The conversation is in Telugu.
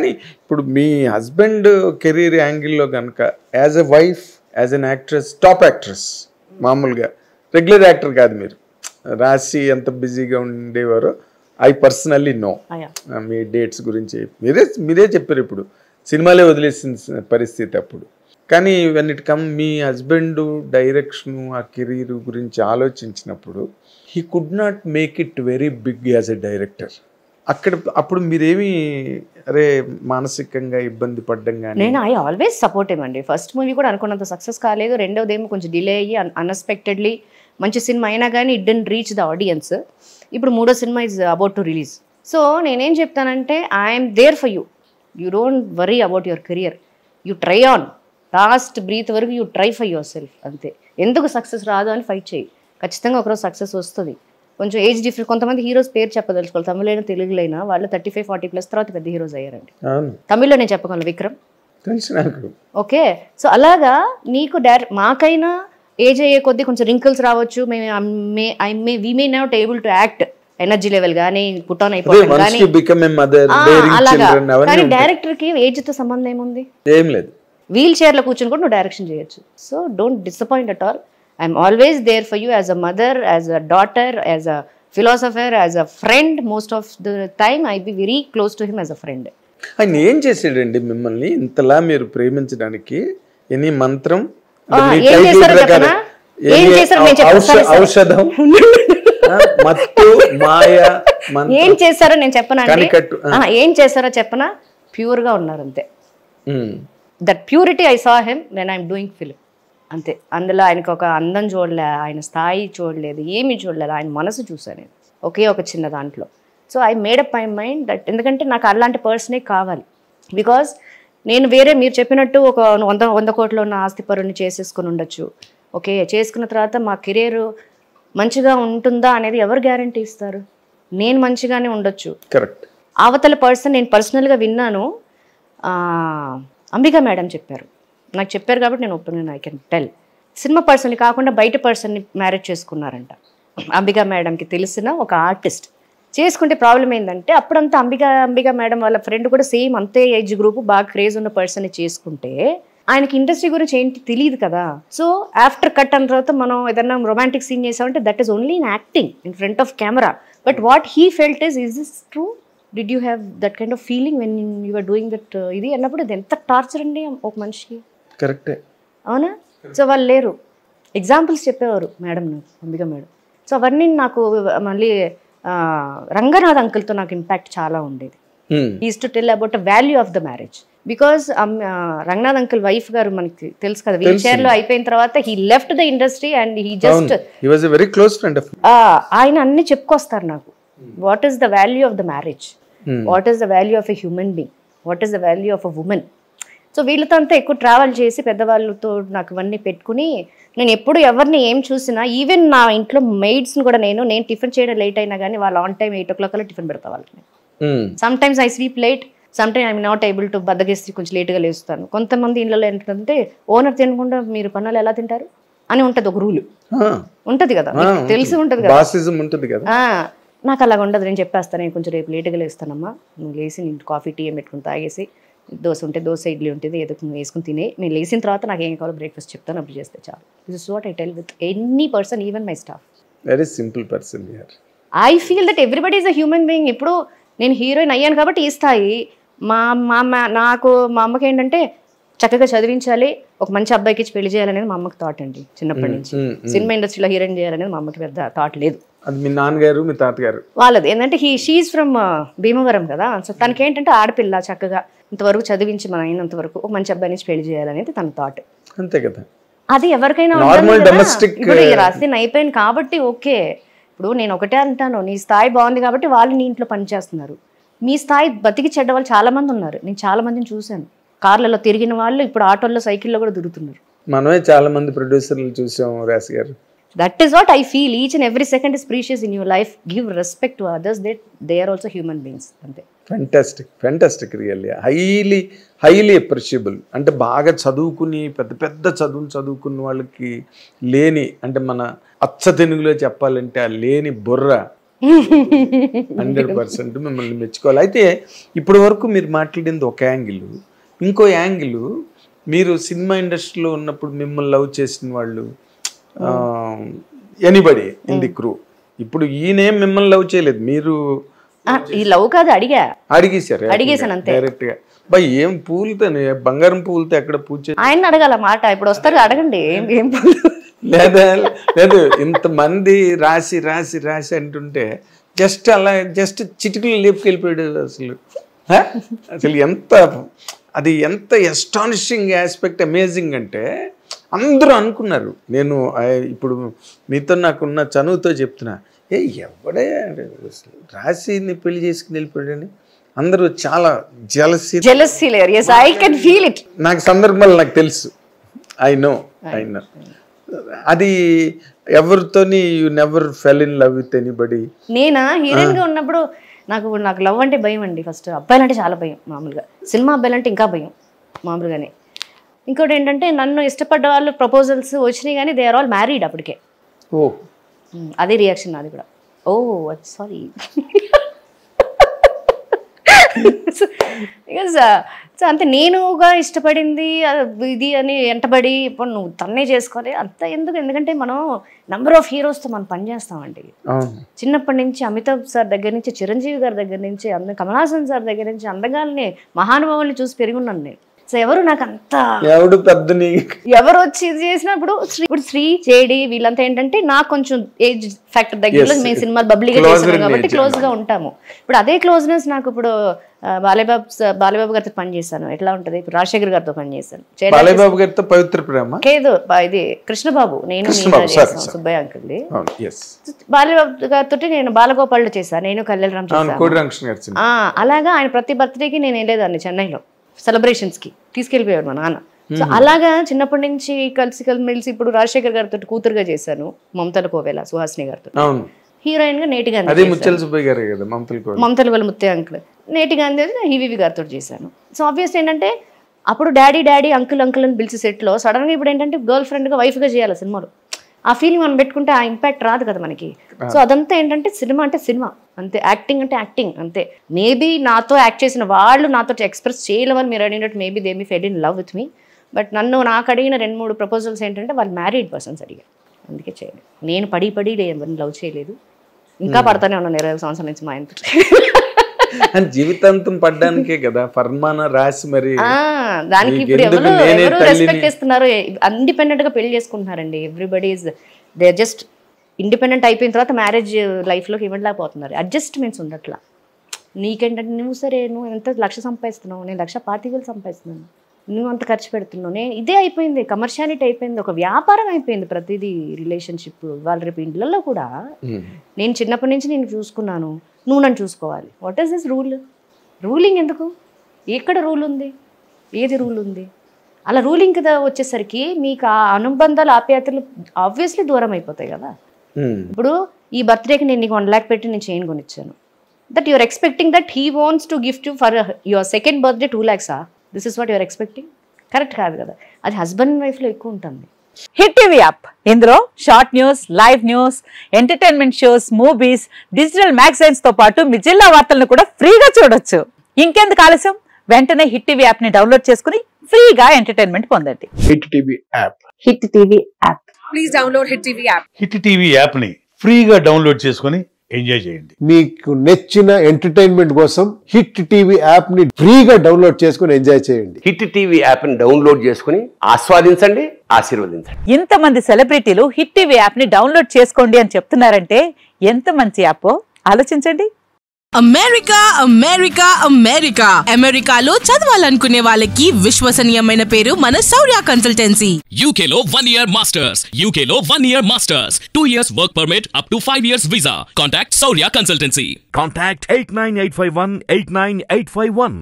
కానీ ఇప్పుడు మీ హస్బెండ్ కెరీర్ యాంగిల్లో కనుక as a wife, as an actress, top actress, మామూలుగా రెగ్యులర్ యాక్టర్ కాదు, మీరు రాసి ఎంత బిజీగా ఉండేవారో ఐ పర్సనల్లీ నో. మీ డేట్స్ గురించి మీరే చెప్పారు, ఇప్పుడు సినిమాలే వదిలేసిన పరిస్థితి అప్పుడు. కానీ వెన్ ఇట్ కమ్ మీ హస్బెండ్ డైరెక్షను, ఆ కెరీర్ గురించి ఆలోచించినప్పుడు he could not make it very big as a director. అప్పుడు మీరేమి అరే మానసికంగా ఇబ్బంది పడ్డం కానీ? నేను ఐ ఆల్వేస్ సపోర్ట్ ఏమండి. ఫస్ట్ మూవీ కూడా అనుకున్నంత సక్సెస్ కాలేదు, రెండోది ఏమో కొంచెం డిలే అయ్యి అన్ఎక్స్పెక్టెడ్లీ మంచి సినిమా అయినా కానీ it didn't reach the audience. ఇప్పుడు మూడో cinema is about to release. So నేనేం చెప్తానంటే I'm there for you. You don't worry about your career, you try on last breath వరకు, you try for yourself అంతే. ఎందుకు సక్సెస్ రాదు అని ఫైట్ చేయి, ఖచ్చితంగా ఒకరోజు సక్సెస్ వస్తుంది. కొంచెం ఏజ్ డిఫరెన్స్, కొంతమంది హీరోస్ పేరు చెప్పదలుచుకోవాలి, తమిళైనా తెలుగులైనా వాళ్ళు 35-40+ తర్వాత పెద్ద హీరోస్ అయ్యారండి. తమిళ్లో నేను చెప్పగలను విక్రమ్, ఓకే. సో అలాగా నీకు మాకైనా ఏజ్ అయ్యే కొద్దీ కొంచెం రింకిల్స్ రావచ్చు, we may not able to act, energy level కానీ పుట్ ఆన్ అయిపోవడం కానీ అలాగా. కానీ డైరెక్టర్ కి ఏజ్ తో సంబంధం ఏముంది? ఏం లేదు. వీల్ చైర్ లో కూర్చొని కూడా నువ్వు డైరెక్షన్ చేయొచ్చు. So don't disappoint at all. I'm always there for you as a mother, as a daughter, as a philosopher, as a friend. Most of the time I be very close to him as a friend. ఆయన ఏం చేసాడండి మిమ్మల్ని ఇంతలా మీరు ప్రేమించడానికి? ఎనీ మంత్రం, ఔషధం, మత్తు, మాయ, ఏం చేశారో నేను చెప్పనా? ఏం చేశారో చెప్పనా? ప్యూర్ గా ఉన్నారు అంతే. That purity I saw him when I'm doing film అంతే. అందులో ఆయనకు ఒక అందం చూడలే, ఆయన స్థాయి చూడలేదు, ఏమీ చూడలేదు, ఆయన మనసు చూసాను నేను ఒకే ఒక చిన్న దాంట్లో. So I made up my mind that, ఎందుకంటే నాకు అలాంటి పర్సనే కావాలి. బికాజ్ నేను వేరే మీరు చెప్పినట్టు ఒక 100 కోట్ల ఉన్న ఆస్తి పరుని చేసేసుకుని ఉండొచ్చు, ఓకే. చేసుకున్న తర్వాత మా కెరీర్ మంచిగా ఉంటుందా అనేది ఎవరు గ్యారంటీ ఇస్తారు? నేను మంచిగానే ఉండొచ్చు, కరెక్ట్. అవతల పర్సన్ నేను పర్సనల్గా విన్నాను, అంబికా మేడం చెప్పారు, నాకు చెప్పారు కాబట్టి నేను ఒప్పుకున్నాను. I can tell. సినిమా పర్సన్ని కాకుండా బయట పర్సన్ని మ్యారేజ్ చేసుకున్నారంట. అంబికా మేడంకి తెలిసిన ఒక ఆర్టిస్ట్ చేసుకుంటే ప్రాబ్లం ఏంటంటే, అప్పుడంతా అంబికా మేడం వాళ్ళ ఫ్రెండ్ కూడా సేమ్ అంతే ఏజ్ గ్రూప్, బాగా క్రేజ్ ఉన్న పర్సన్ని చేసుకుంటే ఆయనకి ఇండస్ట్రీ గురించి ఏంటి తెలియదు కదా. సో ఆఫ్టర్ కట్ అన్న తర్వాత మనం ఏదన్నా రొమాంటిక్ సీన్ చేసామంటే that is only in acting in front of camera. But what he felt is this true? Did you have that kind of feeling when you are doing that? ఇది అన్నప్పుడు అది ఎంత టార్చర్ అండి ఒక మనిషికి. కరెక్టే, అవునా? సో వాళ్ళు లేరు, ఎగ్జాంపుల్స్ చెప్పేవారు మేడం, నాకు అంబికా మేడం. సో అవన్నీ నాకు మళ్ళీ రంగనాథ్ అంకుల్తో నాకు ఇంపాక్ట్ చాలా ఉండేది. Is to tell about the value of the marriage. Because Ranganath uncle wife గారు మనకి తెలుసు కదా, వీల్ చైర్ లో అయిపోయిన తర్వాత he left the industry and he just very close friend of ఆయన అన్ని చెప్పుకొస్తారు నాకు. What is the value of the marriage, what is the value of a human being, what is the value of a women. So వీళ్ళతో అంతా ఎక్కువ ట్రావెల్ చేసి పెద్దవాళ్ళతో నాకు ఇవన్నీ పెట్టుకుని నేను ఎప్పుడు ఎవరిని ఏం చూసినా, ఈవెన్ నా ఇంట్లో మెయిడ్స్ని కూడా నేను టిఫిన్ చేయడం లేట్ అయినా కానీ వాళ్ళు ఆన్ టైం 8 o'clock అలా టిఫిన్ పెడతా వాళ్ళకి. Some times I sleep late, some time I'm not able to, బద్దగేసి కొంచెం లేట్గా లేస్తాను. కొంతమంది ఇళ్ళలో ఏంటంటే ఓనర్ తినకుండా మీరు పనులు ఎలా తింటారు అని ఉంటుంది, ఒక రూల్ ఉంటుంది కదా, తెలిసి ఉంటుంది కదా. నాకు అలాగ ఉండదు, నేను చెప్పేస్తాను, నేను కొంచెం రేపు లేట్గా లేస్తానమ్మా, నువ్వు లేచి నేను కాఫీ టీ ఏం పెట్టుకుని తాగేసి, దోశ ఉంటే దోశ, ఇడ్లీ ఉంటుంది, ఏదో వేసుకుని తినే, నేను లేచిన తర్వాత నాకు ఏం కావాలో బ్రేక్ఫాస్ట్ చెప్తాను, అప్పుడు చేస్తే చాలు. This is what I tell with any person, even my staff. Very simple person. I feel that everybody is a human being. ఇప్పుడు నేను హీరోయిన్ అయ్యాను కాబట్టి ఈ స్థాయి, నాకు మా అమ్మకి ఏంటంటే చక్కగా చదివించాలి, ఒక మంచి అబ్బాయికి ఇచ్చి పెళ్లి చేయాలనేది మా అమ్మకి థాట్ అండి చిన్నప్పటి నుంచి. సినిమా ఇండస్ట్రీలో హీరోయిన్ చేయాలనేది మా అమ్మకి పెద్ద థాట్ లేదు. అది మీ నాన్నగారు మీ తాతగారు వాళ్ళది ఏంటంటే షీఈ్ ఫ్రమ్ భీమవరం కదా. సో తనకి ఏంటంటే ఆడపిల్ల చక్కగా ఇంతవరకు చదివించి మన అయినంత వరకు ఒక మంచి అబ్బాయి నుంచి పెళ్లి చేయాలనేది తన థాట్. అంతే కదా, అది ఎవరికైనా ఇప్పుడు రాసి అయిపోయింది కాబట్టి ఓకే. ఇప్పుడు నేను ఒకటే అంటాను, నీ స్థాయి బాగుంది కాబట్టి వాళ్ళు నీ ఇంట్లో పనిచేస్తున్నారు. మీ స్థాయి బతికి చెడ్డ వాళ్ళు చాలా మంది ఉన్నారు, నేను చాలా మందిని చూశాను. కార్లలో తిరిగిన వాళ్ళు ఇప్పుడు ఆటోల్లో సైకిల్లో కూడా తిరుగుతున్నారు. మనమే చాలా మంది ప్రొడ్యూసర్లు చూసాం రాసి గారు. That is what I feel. Each and every second is precious in your life. Give respect to others, that they are also human beings. Ante. Fantastic really. Highly appreciable. అంటే బాగా చదువుకుని పెద్ద చదువులు చదువుకున్న వాళ్ళకి లేని, అంటే మన అచ్చ తెలుగులో చెప్పాలంటే ఆ లేని బుర్ర 100% మిమ్మల్ని మెచ్చుకోవాలి. అయితే ఇప్పటి వరకు మీరు మాట్లాడింది ఒక యాంగిల్, ఇంకో యాంగిల్ మీరు సినిమా ఇండస్ట్రీలో ఉన్నప్పుడు మిమ్మల్ని లవ్ చేసిన వాళ్ళు ఎనీబడి ఇన్ ది క్రూ. ఇప్పుడు ఈయనేం మిమ్మల్ని లవ్ చేయలేదు, మీరు ఈ లవ్ కాదు అడిగేశాను అంతే డైరెక్ట్ గా. బాయ్ ఏం పూలతో, బంగారం పూలతో ఎక్కడ పూజ ఆయన అడగాల మాట. ఇప్పుడు వస్తారు అడగండి ఏం పూలు లేదు ఇంతమంది రాసి రాసి రాసి అంటుంటే జస్ట్ అలా జస్ట్ చిటికలు లేపుకెళ్ళిపోయాడు. అసలు ఎంత ఎస్టానిషింగ్ ఆస్పెక్ట్, అమేజింగ్ అంటే అందరూ అనుకున్నారు. నేను ఇప్పుడు మీతో నాకున్న చనువుతో చెప్తున్నా, ఎవడే రాసిని పెళ్లి చేసుకుని వెళ్ళిపోయాడని అందరూ చాలా జెలసీ. నాకు సందర్భాలు నాకు తెలుసు, ఐ నో. అది ఎవరితోని you never fell in love with anybody. నేనా హీరోయిన్ గా ఉన్నప్పుడు నాకు లవ్ అంటే భయం అండి. ఫస్ట్ అబ్బాయిలంటే చాలా భయం, మామూలుగా సినిమా అబ్బాయిలంటే ఇంకా భయం మామూలుగానే. ఇంకోటి ఏంటంటే నన్ను ఇష్టపడ్డ వాళ్ళు ప్రపోజల్స్ వచ్చినాయి కానీ దే ఆర్ ఆల్ మ్యారీడ్ అప్పటికే. అదే రియాక్షన్ నాది కూడా. సారీ. బికాజ్ అంతే నేనుగా ఇష్టపడింది ఇది అని వెంటబడి ఇప్పుడు నువ్వు తన్నే చేసుకోవాలి అంత ఎందుకు. ఎందుకంటే మనం నెంబర్ ఆఫ్ హీరోస్తో మనం పనిచేస్తామండి. చిన్నప్పటి నుంచి అమితాబ్ సార్ దగ్గర నుంచి, చిరంజీవి గారి దగ్గర నుంచి, కమల్ హాసన్ సార్ దగ్గర నుంచి అందగాల్ని మహానుభావుల్ని చూసి పెరుగున్నాను నేను. సో ఎవరు నాకు అంత ఎవరు వచ్చి ఇది చేసినప్పుడు ఇప్పుడు శ్రీ జేడి వీళ్ళంతా ఏంటంటే నాకు కొంచెం ఏజ్ ఫ్యాక్టర్ దగ్గరలో మేము సినిమాలు బబ్లీగా చేస్తున్నాం కాబట్టి క్లోజ్ గా ఉంటాము. ఇప్పుడు అదే క్లోజ్నెస్ నాకు ఇప్పుడు బాలబాబు గారితో పని చేశాను, ఎట్లా ఉంటది. ఇప్పుడు రాజశేఖర్ గారితో పని చేశాను, బాలబాబు గారితో పవిత్ర ప్రేమ కేదో ఇది కృష్ణబాబు, నేను సుబ్బయ్య అంకుల్ది. బాలబాబు గారితో నేను బాలగోపాల్ చేశాను, నేను కళ్యాణరామ్ చేశాను. అలాగా ఆయన ప్రతి బర్త్డేకి నేను వెళ్ళేదాన్ని చెన్నైలో సెలబ్రేషన్స్ కి తీసుకెళ్ళిపోయాడు మా నాన్న. సో అలాగా చిన్నప్పటి నుంచి కలిసి ఇప్పుడు రాజశేఖర్ గారితో కూతురుగా చేశాను, మమతల కోవేల సుహాసిని గారితో. హీరోయిన్ గా నేటి గాంధీ, మమతల వాళ్ళ ముత్తే అంకుల్, నేటి గాంధీ హివివి గారితో చేశాను. సో ఆబ్వియస్ ఏంటంటే అప్పుడు డాడీ అంకుల్ అని పిలిచి సెట్లో సడన్ గా ఇప్పుడు ఏంటంటే గర్ల్ ఫ్రెండ్ గా వైఫ్ గా చేయాలి సినిమాలో. ఆ ఫీలింగ్ మనం పెట్టుకుంటే ఆ ఇంపాక్ట్ రాదు కదా మనకి. సో అదంతా ఏంటంటే సినిమా అంటే సినిమా అంతే, యాక్టింగ్ అంటే యాక్టింగ్ అంతే. మేబీ నాతో యాక్ట్ చేసిన వాళ్ళు నాతో ఎక్స్ప్రెస్ చేయలేమని మీరు అడిగినట్టు maybe they me full in love with me. But నాకు అడిగిన 2-3 ప్రపోజల్స్ ఏంటంటే వాళ్ళు మ్యారీడ్ పర్సన్స్ అడిగారు, అందుకే చేయలేదు. నేను పడి లవ్ చేయలేదు, ఇంకా పడతానే ఉన్నాను 20 సంవత్సరాల నుంచి మా ఇంట్లో. జీవితాంతం పడ్డానికే కదా ఫర్మానా రాసి మరి దానికి ఇప్పుడు ఎవరు రెస్పెక్ట్ ఇస్తున్నారు, ఇండిపెండెంట్ గా పెళ్లి చేసుకుంటున్నారండి. Everybody is they just independent అయిపోయిన తర్వాత మ్యారేజ్ లైఫ్ లోకి ఇవ్వలేకపోతున్నారు. అడ్జస్ట్మెంట్స్ ఉండట్లా. నీకేంటంటే నువ్వు ఎంత 1,00,000 సంపాదిస్తున్నావు, నేను 1,25,000 సంపాదిస్తున్నాను, నువ్వు అంత ఖర్చు పెడుతున్నావు, ఇదే అయిపోయింది, కమర్షియాలిటీ అయిపోయింది, ఒక వ్యాపారం అయిపోయింది ప్రతిదీ రిలేషన్షిప్. వాళ్ళ రేపు ఇండ్లలో కూడా నేను చిన్నప్పటి నుంచి నేను చూసుకున్నాను, నువ్వు నన్ను చూసుకోవాలి. వాట్ ఈస్ దిస్ రూలింగ్ ఎందుకు? ఎక్కడ రూల్ ఉంది, ఏది రూల్ ఉంది? అలా రూలింగ్ కదా వచ్చేసరికి మీకు ఆ అనుబంధాలు ఆప్యాయతలు ఆబ్వియస్లీ దూరం అయిపోతాయి కదా. ఇప్పుడు ఈ బర్త్డేకి నేను నీకు 1 lakh పెట్టి నేను చైన్ కొనిచ్చాను, that your expecting that he wants to gift you for your second birthday 2 lakhs. This is what your expecting? Correct కాదు కదా. అది హస్బెండ్ అండ్ వైఫ్లో ఎక్కువ ఉంటుంది. హిట్ టీవీ యాప్, ఇందులో short news, live news, entertainment shows, movies, digital magazines తో పాటు మీ జిల్లా వార్తలను కూడా ఫ్రీగా చూడొచ్చు. ఇంకెందుకు ఆలస్యం, వెంటనే హిట్ టీవీ యాప్ ని డౌన్లోడ్ చేసుకుని ఫ్రీగా ఎంటర్టైన్మెంట్ పొందండి. Hit TV app, hit TV app, please download hit TV app. Hit TV app ని ఫ్రీగా డౌన్లోడ్ చేసుకుని ఎంజాయ్ చేయండి. మీకు నచ్చిన ఎంటర్టైన్మెంట్ కోసం హిట్ టీవీ యాప్ ని ఫ్రీగా డౌన్లోడ్ చేసుకుని ఎంజాయ్ చేయండి. హిట్ టీవీ యాప్ ని డౌన్లోడ్ చేసుకుని ఆస్వాదించండి, ఆశీర్వదించండి. ఇంతమంది సెలబ్రిటీలు హిట్ టీవీ యాప్ ని డౌన్లోడ్ చేసుకోండి అని చెప్తున్నారంటే ఎంత మంచి యాప్ ఆలోచించండి. అమెరికాలో చదవాలనుకునే వాళ్ళకి విశ్వసనీయమైన పేరు మన శౌర్య కన్సల్టెన్సీ. UK లో 1 year masters, UK లో 1 year masters, 2 years work permit up to 5 years visa. Contact Saurya Consultancy. Contact 89851 89851.